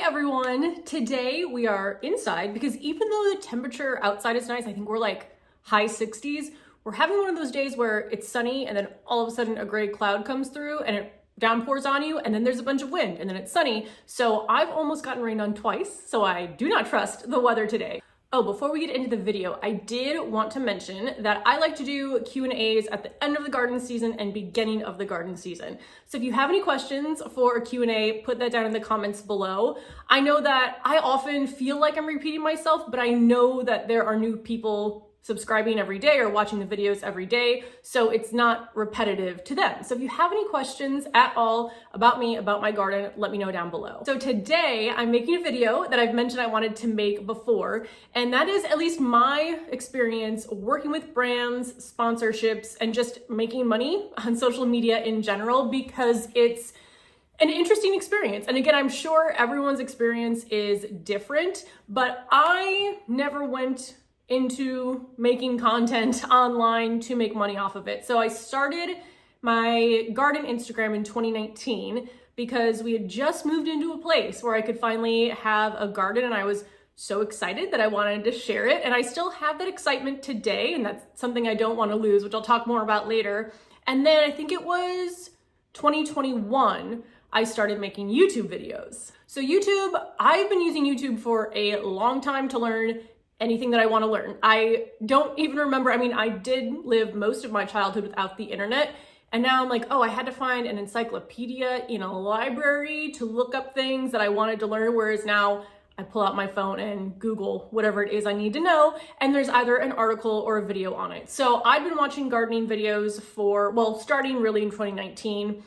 everyone. Today we are inside because even though the temperature outside is nice, I think we're like high 60s, we're having one of those days where it's sunny and then all of a sudden a gray cloud comes through and it downpours on you, and then there's a bunch of wind and then it's sunny. So I've almost gotten rained on twice, so I do not trust the weather today. Oh, before we get into the video, I did want to mention that I like to do Q&As at the end of the garden season and beginning of the garden season. So if you have any questions for a Q&A, put that down in the comments below. I know that I often feel like I'm repeating myself, but I know that there are new people subscribing every day or watching the videos every day, so it's not repetitive to them. So if you have any questions at all about me, about my garden, let me know down below. So today I'm making a video that I've mentioned I wanted to make before, and that is at least my experience working with brands, sponsorships, and just making money on social media in general, because it's an interesting experience. And again, I'm sure everyone's experience is different, but I never went into making content online to make money off of it. So I started my garden Instagram in 2019 because we had just moved into a place where I could finally have a garden, and I was so excited that I wanted to share it. And I still have that excitement today, and that's something I don't want to lose, which I'll talk more about later. And then I think it was 2021, I started making YouTube videos. So YouTube, I've been using YouTube for a long time to learn anything that I want to learn. I don't even remember, I did live most of my childhood without the internet, and now I'm like, oh, I had to find an encyclopedia in a library to look up things that I wanted to learn, whereas now I pull out my phone and Google whatever it is I need to know, and there's either an article or a video on it. So I've been watching gardening videos for, well, starting really in 2019,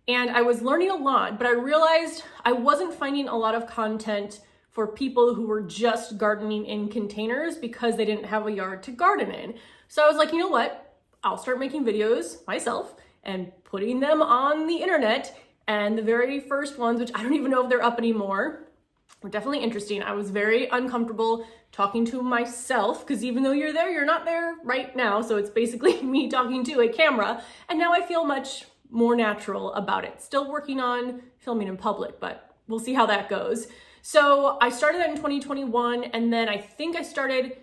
and I was learning a lot, but I realized I wasn't finding a lot of content for people who were just gardening in containers because they didn't have a yard to garden in. So I was like, you know what? I'll start making videos myself and putting them on the internet. And the very first ones, which I don't even know if they're up anymore, were definitely interesting. I was very uncomfortable talking to myself because even though you're there, you're not there right now. So it's basically me talking to a camera. And now I feel much more natural about it. Still working on filming in public, but we'll see how that goes. So I started that in 2021, and then I think I started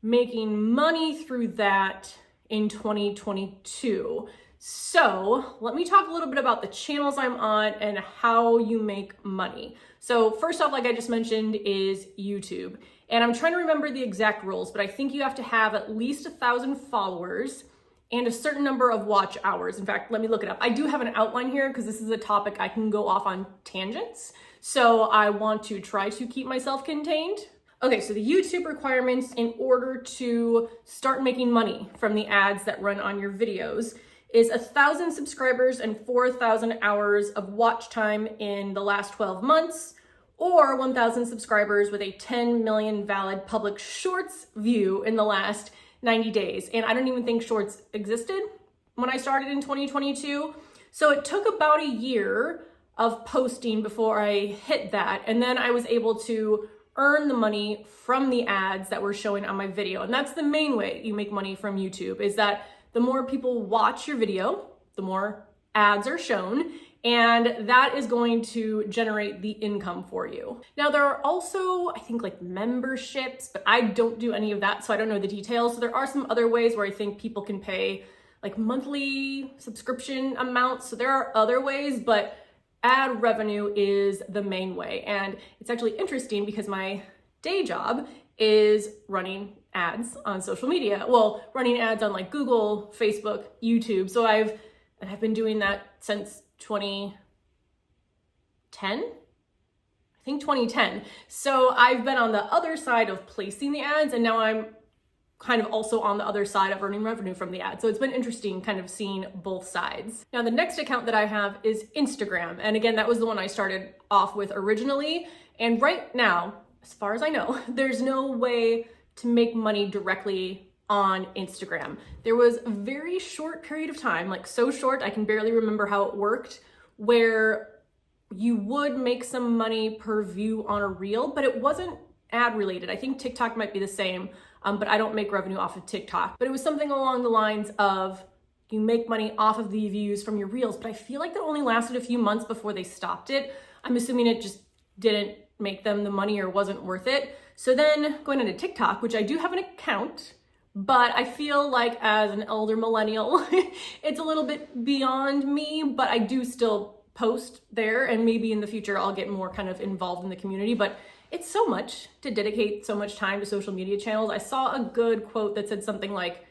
making money through that in 2022. So let me talk a little bit about the channels I'm on and how you make money. So first off, like I just mentioned, is YouTube. And I'm trying to remember the exact rules, but I think you have to have at least 1,000 followers and a certain number of watch hours. In fact, let me look it up. I do have an outline here because this is a topic I can go off on tangents. So I want to try to keep myself contained. Okay, so the YouTube requirements in order to start making money from the ads that run on your videos is 1,000 subscribers and 4,000 hours of watch time in the last 12 months, or 1,000 subscribers with a 10 million valid public shorts view in the last 90 days. And I don't even think shorts existed when I started in 2022. So it took about a year of posting before I hit that. And then I was able to earn the money from the ads that were showing on my video. And that's the main way you make money from YouTube, is that the more people watch your video, the more ads are shown, and that is going to generate the income for you. Now, there are also, I think, like memberships, but I don't do any of that, so I don't know the details. So there are some other ways where I think people can pay like monthly subscription amounts. So there are other ways, but ad revenue is the main way. And it's actually interesting because my day job is running ads on social media. Well, running ads on like Google, Facebook, YouTube. So I've been doing that since 2010. I think 2010. So I've been on the other side of placing the ads, and now I'm kind of also on the other side of earning revenue from the ad. So it's been interesting kind of seeing both sides. Now, the next account that I have is Instagram. And again, that was the one I started off with originally. And right now, as far as I know, there's no way to make money directly on Instagram. There was a very short period of time, like so short, I can barely remember how it worked, where you would make some money per view on a reel, but it wasn't ad related. I think TikTok might be the same, but I don't make revenue off of TikTok. But it was something along the lines of you make money off of the views from your reels, but I feel like that only lasted a few months before they stopped it. I'm assuming it just didn't make them the money or wasn't worth it. So then going into TikTok, which I do have an account, but I feel like as an elder millennial, it's a little bit beyond me, but I do still post there, and maybe in the future I'll get more kind of involved in the community. But it's so much to dedicate so much time to social media channels. I saw a good quote that said something like,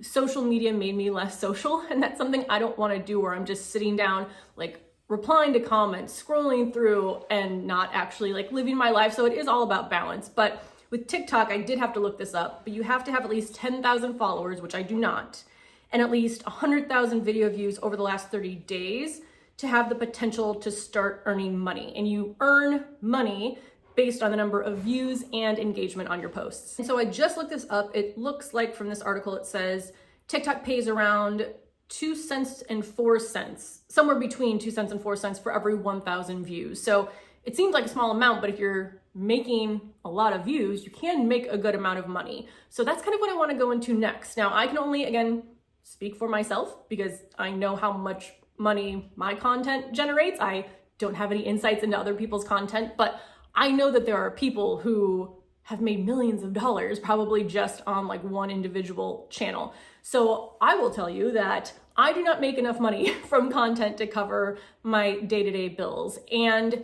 social media made me less social, and that's something I don't want to do, where I'm just sitting down like replying to comments, scrolling through, and not actually like living my life. So it is all about balance. But with TikTok, I did have to look this up, but you have to have at least 10,000 followers, which I do not, and at least 100,000 video views over the last 30 days to have the potential to start earning money. And you earn money based on the number of views and engagement on your posts. And so I just looked this up. It looks like from this article, it says TikTok pays around 2 cents and 4 cents, somewhere between 2 cents and 4 cents for every 1,000 views. So it seems like a small amount, but if you're making a lot of views, you can make a good amount of money. So that's kind of what I want to go into next. Now, I can only, again, speak for myself because I know how much money my content generates. I don't have any insights into other people's content, but I know that there are people who have made millions of dollars probably just on like one individual channel. So I will tell you that I do not make enough money from content to cover my day-to-day bills. And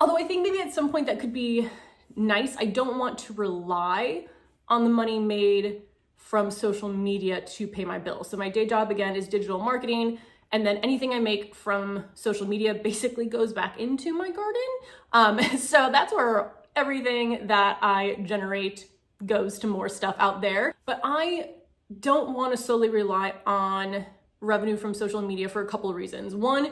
although I think maybe at some point that could be nice, I don't want to rely on the money made from social media to pay my bills. So my day job, again, is digital marketing. And then anything I make from social media basically goes back into my garden. So that's where everything that I generate goes to more stuff out there. But I don't want to solely rely on revenue from social media for a couple of reasons. One,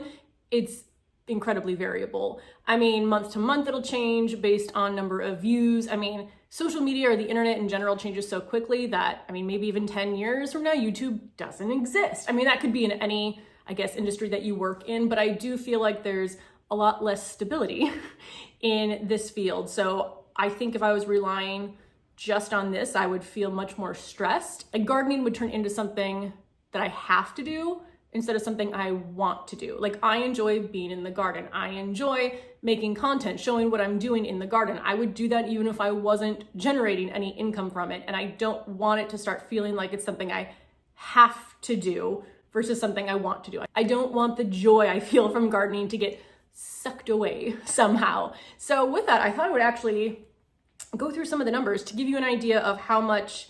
it's incredibly variable. I mean, month to month, it'll change based on number of views. I mean, social media or the internet in general changes so quickly that, I mean, maybe even 10 years from now, YouTube doesn't exist. I mean, that could be in any, I guess, industry that you work in, but I do feel like there's a lot less stability in this field. So I think if I was relying just on this, I would feel much more stressed. Like gardening would turn into something that I have to do instead of something I want to do. Like I enjoy being in the garden. I enjoy making content, showing what I'm doing in the garden. I would do that even if I wasn't generating any income from it. And I don't want it to start feeling like it's something I have to do versus something I want to do. I don't want the joy I feel from gardening to get sucked away somehow. So with that, I thought I would actually go through some of the numbers to give you an idea of how much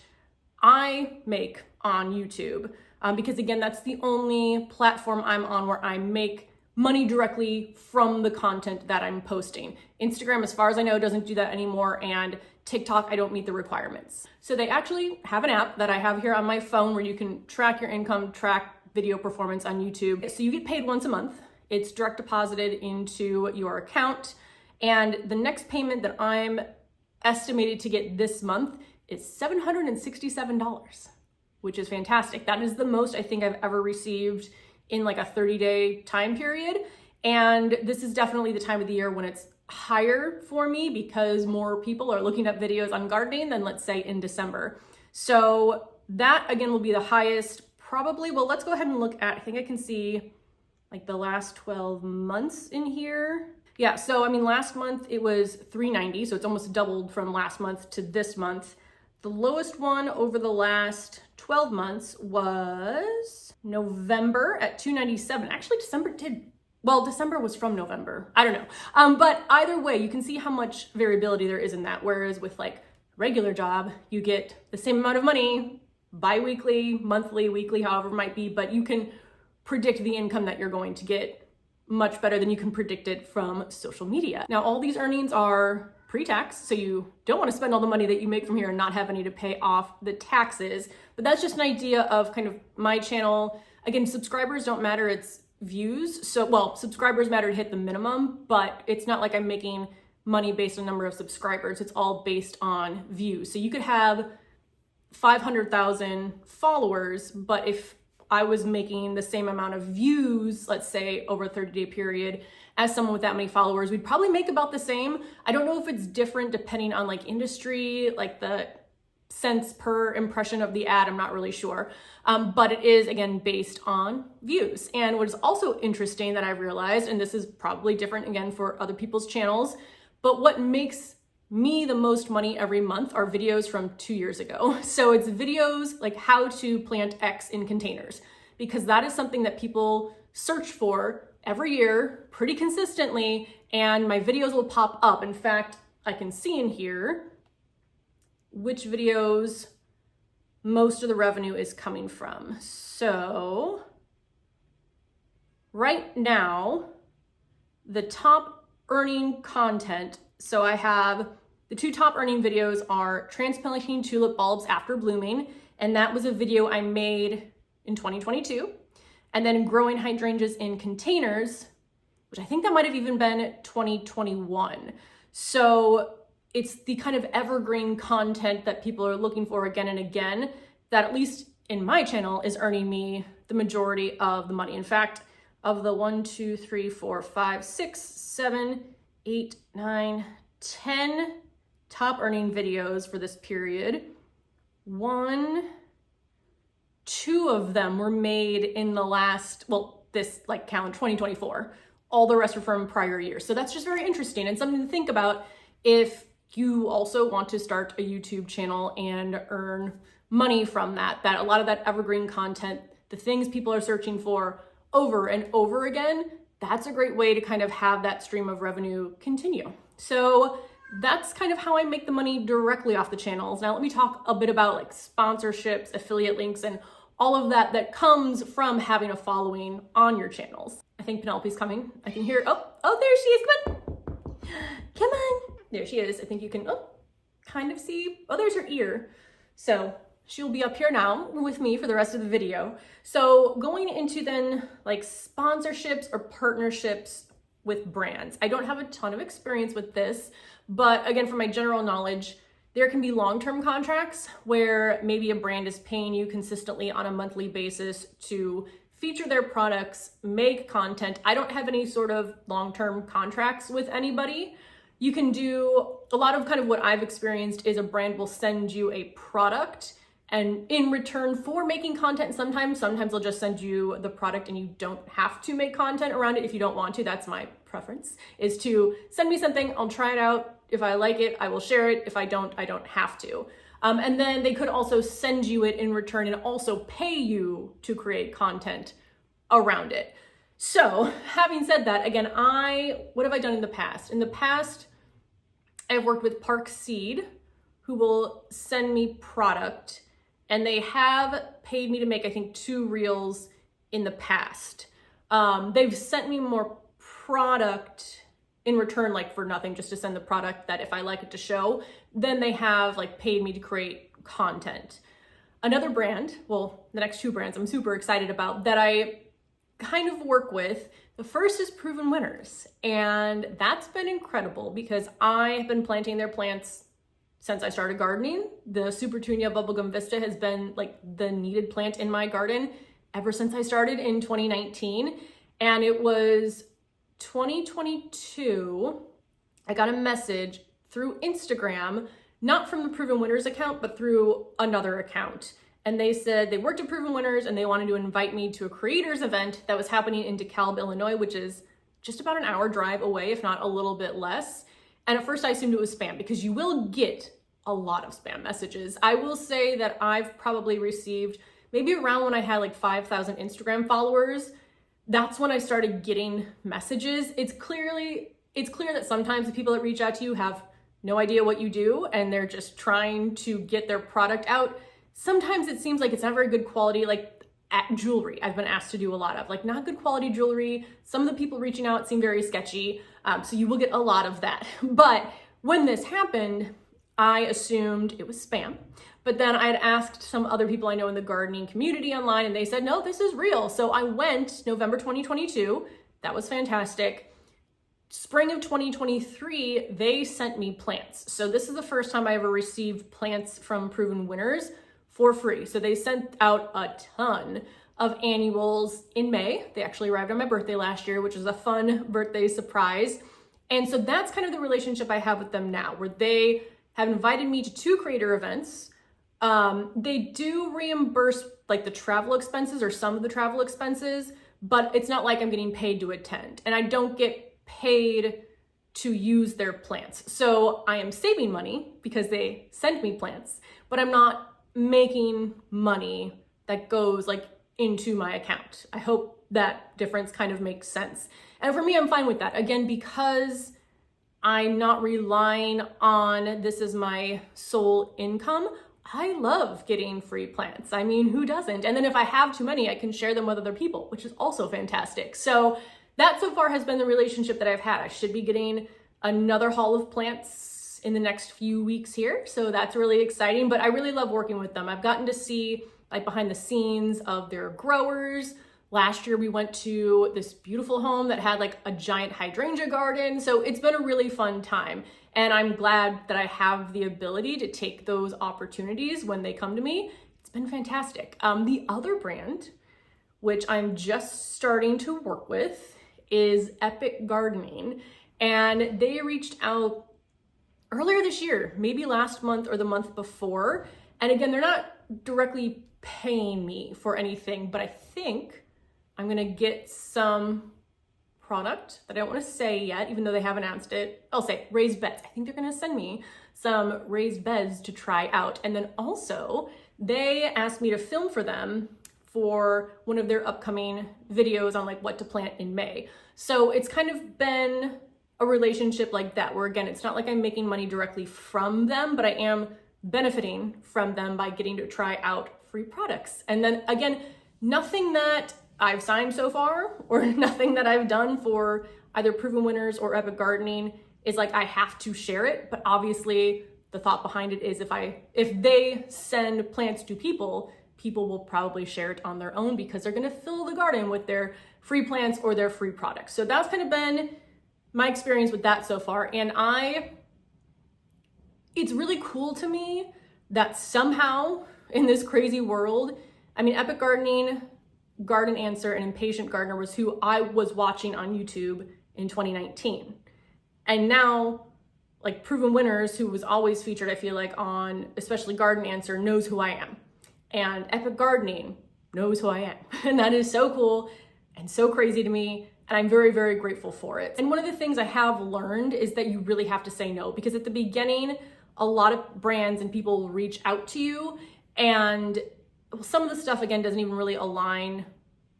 I make on YouTube. Because again, that's the only platform I'm on where I make money directly from the content that I'm posting. Instagram, as far as I know, doesn't do that anymore, and TikTok, I don't meet the requirements. So they actually have an app that I have here on my phone where you can track your income, track video performance on YouTube. So you get paid once a month. It's direct deposited into your account. And the next payment that I'm estimated to get this month is $767. Which is fantastic. That is the most I think I've ever received in like a 30-day time period. And this is definitely the time of the year when it's higher for me because more people are looking at videos on gardening than let's say in December. So that again will be the highest probably. Well, let's go ahead and look at, I think I can see like the last 12 months in here. Yeah, so I mean, last month it was $390, so it's almost doubled from last month to this month. The lowest one over the last 12 months was November at $297. Actually, December was from November. I don't know. But either way, you can see how much variability there is in that. Whereas with like regular job, you get the same amount of money bi-weekly, monthly, weekly, however it might be, but you can predict the income that you're going to get much better than you can predict it from social media. Now, all these earnings are pre-tax, so you don't want to spend all the money that you make from here and not have any to pay off the taxes. But that's just an idea of kind of my channel. Again, subscribers don't matter, it's views. So, well, subscribers matter to hit the minimum, but it's not like I'm making money based on number of subscribers. It's all based on views. So you could have 500,000 followers, but if I was making the same amount of views, let's say over a 30-day period, as someone with that many followers, we'd probably make about the same. I don't know if it's different depending on like industry, like the cents per impression of the ad, I'm not really sure. But it is, again, based on views. And what is also interesting that I've realized, and this is probably different again for other people's channels, but what makes me the most money every month are videos from 2 years ago. So it's videos like how to plant X in containers, because that is something that people search for every year pretty consistently, and my videos will pop up. In fact, I can see in here which videos most of the revenue is coming from. So right now, the top earning content, so I have the 2 top earning videos are transplanting tulip bulbs after blooming, and that was a video I made in 2022. And then growing hydrangeas in containers, which I think that might have even been 2021. So it's the kind of evergreen content that people are looking for again and again that, at least in my channel, is earning me the majority of the money. In fact, of the 1, 2, 3, 4, 5, 6, 7, 8, 9, 10 top earning videos for this period, 2 of them were made in the last, well, this like calendar 2024. All the rest are from prior years. So that's just very interesting and something to think about if you also want to start a YouTube channel and earn money from that. That a lot of that evergreen content, the things people are searching for over and over again, that's a great way to kind of have that stream of revenue continue. So that's kind of how I make the money directly off the channels. Now let me talk a bit about like sponsorships, affiliate links, and all of that that comes from having a following on your channels. I think Penelope's coming. I can hear, oh, there she is, come on. Come on. There she is. I think you can kind of see, there's her ear. So she'll be up here now with me for the rest of the video. So going into then like sponsorships or partnerships with brands. I don't have a ton of experience with this, but again, from my general knowledge, there can be long-term contracts where maybe a brand is paying you consistently on a monthly basis to feature their products, make content. I don't have any sort of long-term contracts with anybody. You can do a lot of kind of what I've experienced is a brand will send you a product, and in return for making content, sometimes they'll just send you the product and you don't have to make content around it if you don't want to. That's my preference, is to send me something, I'll try it out. If I like it, I will share it. If I don't have to. And then they could also send you it in return and also pay you to create content around it. So having said that, again, what have I done in the past? In the past, I've worked with Park Seed, who will send me product, and they have paid me to make, I think, 2 reels in the past. They've sent me more product in return, like for nothing, just to send the product that if I like it to show, then they have like paid me to create content. Another brand, well, the next 2 brands I'm super excited about that I kind of work with. The first is Proven Winners, and that's been incredible because I have been planting their plants since I started gardening. The Supertunia Bubblegum Vista has been like the needed plant in my garden ever since I started in 2019, and it was 2022, I got a message through Instagram, not from the Proven Winners account, but through another account. And they said they worked at Proven Winners and they wanted to invite me to a creators event that was happening in DeKalb, Illinois, which is just about an hour drive away, if not a little bit less. And at first I assumed it was spam because you will get a lot of spam messages. I will say that I've probably received maybe around when I had like 5,000 Instagram followers, that's when I started getting messages. It's clear that sometimes the people that reach out to you have no idea what you do and they're just trying to get their product out. Sometimes it seems like it's not very good quality, like at jewelry. I've been asked to do a lot of like not good quality jewelry. Some of the people reaching out seem very sketchy. So you will get a lot of that. But when this happened, I assumed it was spam. But then I had asked some other people I know in the gardening community online and they said, no, this is real. So I went November 2022. That was fantastic. Spring of 2023, they sent me plants. So this is the first time I ever received plants from Proven Winners for free. So they sent out a ton of annuals in May. They actually arrived on my birthday last year, which was a fun birthday surprise. And so that's kind of the relationship I have with them now, where they have invited me to 2 creator events. They do reimburse like the travel expenses or some of the travel expenses, but it's not like I'm getting paid to attend. And I don't get paid to use their plants. So I am saving money because they sent me plants, but I'm not making money that goes like into my account. I hope that difference kind of makes sense. And for me, I'm fine with that. Again, because I'm not relying on this as my sole income, I love getting free plants. I mean, who doesn't? And then if I have too many, I can share them with other people, which is also fantastic. So that so far has been the relationship that I've had. I should be getting another haul of plants in the next few weeks here. So that's really exciting, but I really love working with them. I've gotten to see like behind the scenes of their growers. Last year we went to this beautiful home that had like a giant hydrangea garden. So it's been a really fun time. And I'm glad that I have the ability to take those opportunities when they come to me. It's been fantastic. The other brand, which I'm just starting to work with, is Epic Gardening. And they reached out earlier this year, maybe last month or the month before. And again, they're not directly paying me for anything, but I think I'm gonna get some product that I don't want to say yet, even though they haven't announced it. I'll say raised beds. I think they're going to send me some raised beds to try out. And then also they asked me to film for them for one of their upcoming videos on like what to plant in May. So it's kind of been a relationship like that, where again, it's not like I'm making money directly from them, but I am benefiting from them by getting to try out free products. And then again, nothing that I've signed so far or nothing that I've done for either Proven Winners or Epic Gardening is like I have to share it. But obviously the thought behind it is if they send plants to people, people will probably share it on their own because they're going to fill the garden with their free plants or their free products. So that's kind of been my experience with that so far. And it's really cool to me that somehow in this crazy world, I mean, Epic Gardening, Garden Answer, and Impatient Gardener was who I was watching on YouTube in 2019. And now, like Proven Winners, who was always featured, I feel like, on especially Garden Answer, knows who I am. And Epic Gardening knows who I am. And that is so cool and so crazy to me. And I'm very, very grateful for it. And one of the things I have learned is that you really have to say no, because at the beginning, a lot of brands and people will reach out to you, and some of the stuff, again, doesn't even really align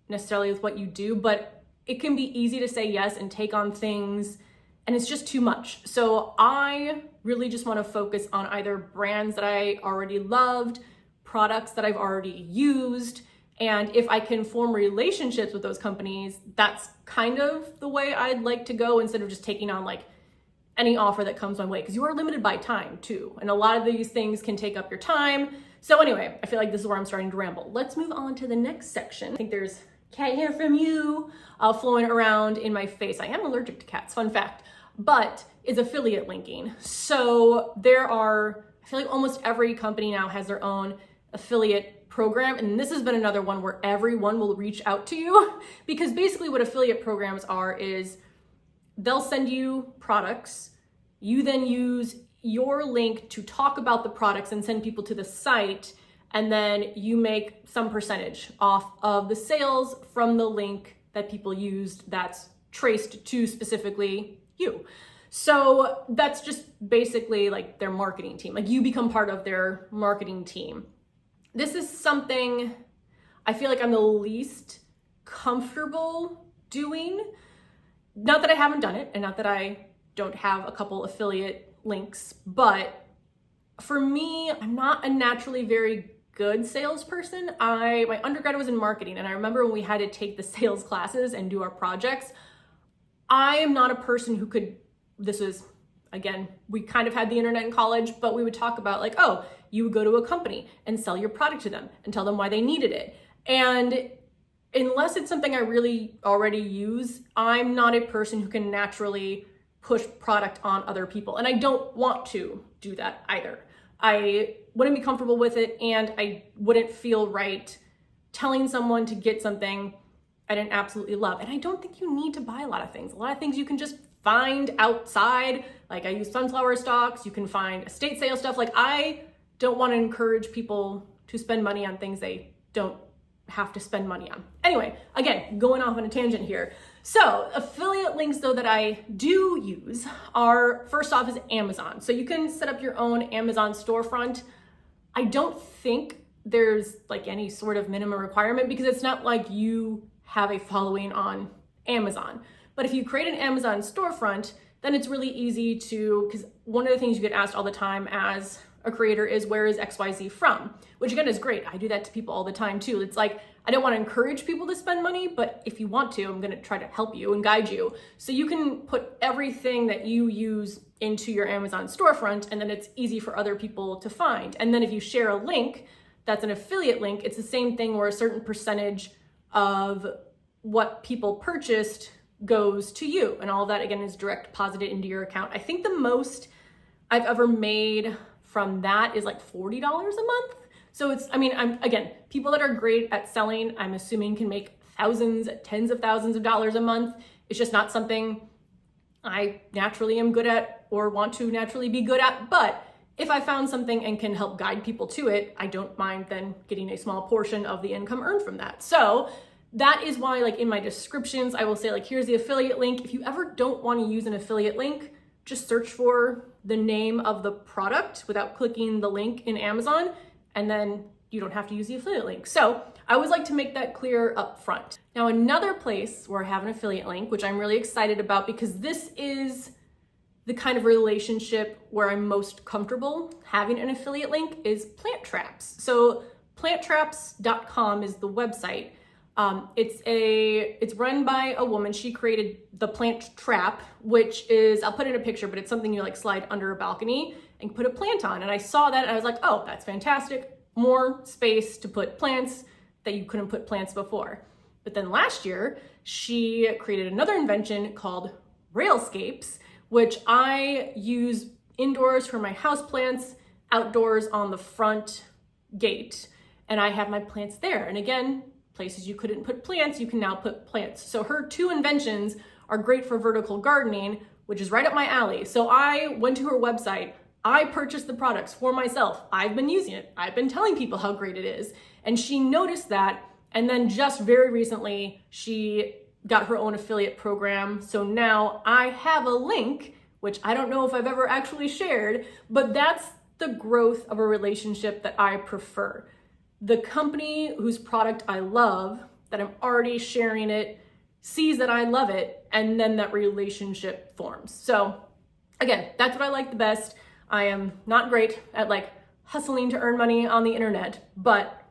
necessarily with what you do, but it can be easy to say yes and take on things, and it's just too much. So I really just want to focus on either brands that I already loved, products that I've already used, and if I can form relationships with those companies, that's kind of the way I'd like to go, instead of just taking on like any offer that comes my way, because you are limited by time too. And a lot of these things can take up your time. So anyway, I feel like this is where I'm starting to ramble. Let's move on to the next section. I think there's cat hair from you flowing around in my face. I am allergic to cats, fun fact, but is affiliate linking. So I feel like almost every company now has their own affiliate program. And this has been another one where everyone will reach out to you, because basically what affiliate programs are is they'll send you products. You then use your link to talk about the products and send people to the site. And then you make some percentage off of the sales from the link that people used that's traced to specifically you. So that's just basically like their marketing team. Like you become part of their marketing team. This is something I feel like I'm the least comfortable doing. Not that I haven't done it, and not that I don't have a couple affiliate links, but for me, I'm not a naturally very good salesperson. My undergrad was in marketing, and I remember when we had to take the sales classes and do our projects, I am not a person who could, again, we kind of had the internet in college, but we would talk about like, oh, you would go to a company and sell your product to them and tell them why they needed it. And unless it's something I really already use, I'm not a person who can naturally push product on other people. And I don't want to do that either. I wouldn't be comfortable with it, and I wouldn't feel right telling someone to get something I didn't absolutely love. And I don't think you need to buy a lot of things. A lot of things you can just find outside. Like I use sunflower stalks, you can find estate sale stuff. Like I don't want to encourage people to spend money on things they don't have to spend money on. Anyway, again, going off on a tangent here. So affiliate links though that I do use are, first off, is Amazon. So you can set up your own Amazon storefront. I don't think there's like any sort of minimum requirement because it's not like you have a following on Amazon. But if you create an Amazon storefront, then it's really easy to, because one of the things you get asked all the time as a creator is, where is XYZ from? Which again is great. I do that to people all the time too. It's like, I don't want to encourage people to spend money, but if you want to, I'm going to try to help you and guide you. So you can put everything that you use into your Amazon storefront, and then it's easy for other people to find. And then if you share a link, that's an affiliate link, it's the same thing where a certain percentage of what people purchased goes to you. And all of that again is direct deposited into your account. I think the most I've ever made from that is like $40 a month. So it's, I mean, again, people that are great at selling, I'm assuming can make thousands, tens of thousands of dollars a month. It's just not something I naturally am good at or want to naturally be good at. But if I found something and can help guide people to it, I don't mind then getting a small portion of the income earned from that. So that is why, like in my descriptions, I will say like, here's the affiliate link. If you ever don't want to use an affiliate link, just search for the name of the product without clicking the link in Amazon, and then you don't have to use the affiliate link. So I always like to make that clear up front. Now, another place where I have an affiliate link, which I'm really excited about because this is the kind of relationship where I'm most comfortable having an affiliate link, is Plant Traps. So planttraps.com is the website. It's run by a woman. She created the Plant Trap, which is, I'll put in a picture, but it's something you like slide under a balcony and put a plant on. And I saw that and I was like, oh, that's fantastic. More space to put plants that you couldn't put plants before. But then last year, she created another invention called Railscapes, which I use indoors for my houseplants, outdoors on the front gate. And I have my plants there. And again, places you couldn't put plants, you can now put plants. So her two inventions are great for vertical gardening, which is right up my alley. So I went to her website, I purchased the products for myself. I've been using it. I've been telling people how great it is. And she noticed that. And then just very recently, she got her own affiliate program. So now I have a link, which I don't know if I've ever actually shared, but that's the growth of a relationship that I prefer. The company whose product I love, that I'm already sharing it, sees that I love it, and then that relationship forms. So again, that's what I like the best. I am not great at like hustling to earn money on the internet, but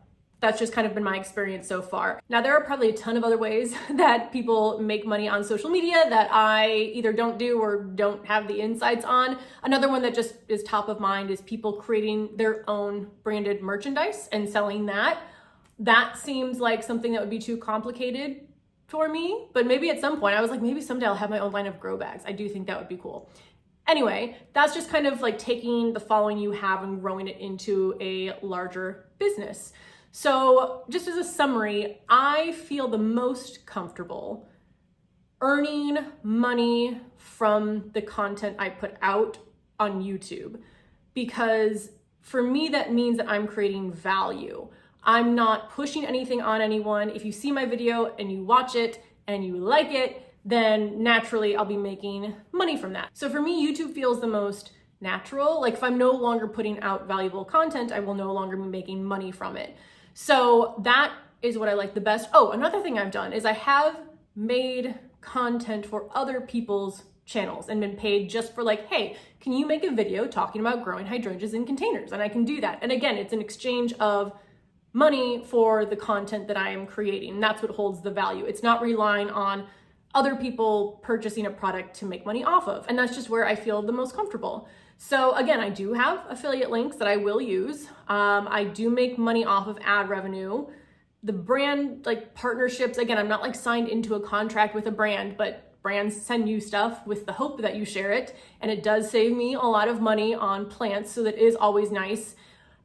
that's just kind of been my experience so far. Now, there are probably a ton of other ways that people make money on social media that I either don't do or don't have the insights on. Another one that just is top of mind is people creating their own branded merchandise and selling that. That seems like something that would be too complicated for me, but maybe at some point I was like, maybe someday I'll have my own line of grow bags. I do think that would be cool. Anyway, that's just kind of like taking the following you have and growing it into a larger business. So just as a summary, I feel the most comfortable earning money from the content I put out on YouTube, because for me, that means that I'm creating value. I'm not pushing anything on anyone. If you see my video and you watch it and you like it, then naturally I'll be making money from that. So for me, YouTube feels the most natural. Like if I'm no longer putting out valuable content, I will no longer be making money from it. So that is what I like the best. Oh, another thing I've done is I have made content for other people's channels and been paid just for like, hey, can you make a video talking about growing hydrangeas in containers? And I can do that. And again, it's an exchange of money for the content that I am creating. And that's what holds the value. It's not relying on other people purchasing a product to make money off of. And that's just where I feel the most comfortable. So again, I do have affiliate links that I will use. I do make money off of ad revenue. The brand like partnerships, again, I'm not like signed into a contract with a brand, but brands send you stuff with the hope that you share it. And it does save me a lot of money on plants. So that is always nice.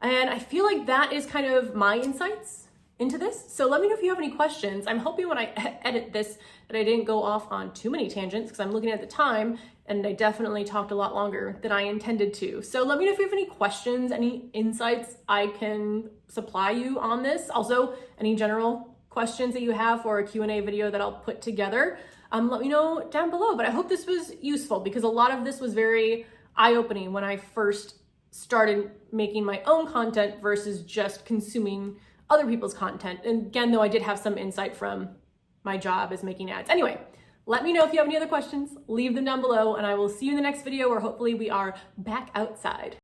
And I feel like that is kind of my insights into this. So let me know if you have any questions. I'm hoping when I edit this that I didn't go off on too many tangents because I'm looking at the time and I definitely talked a lot longer than I intended to. So let me know if you have any questions, any insights I can supply you on this. Also, any general questions that you have for a Q&A video that I'll put together. Let me know down below, but I hope this was useful because a lot of this was very eye-opening when I first started making my own content versus just consuming other people's content. And again, though, I did have some insight from my job as making ads. Anyway, let me know if you have any other questions, leave them down below, and I will see you in the next video where hopefully we are back outside.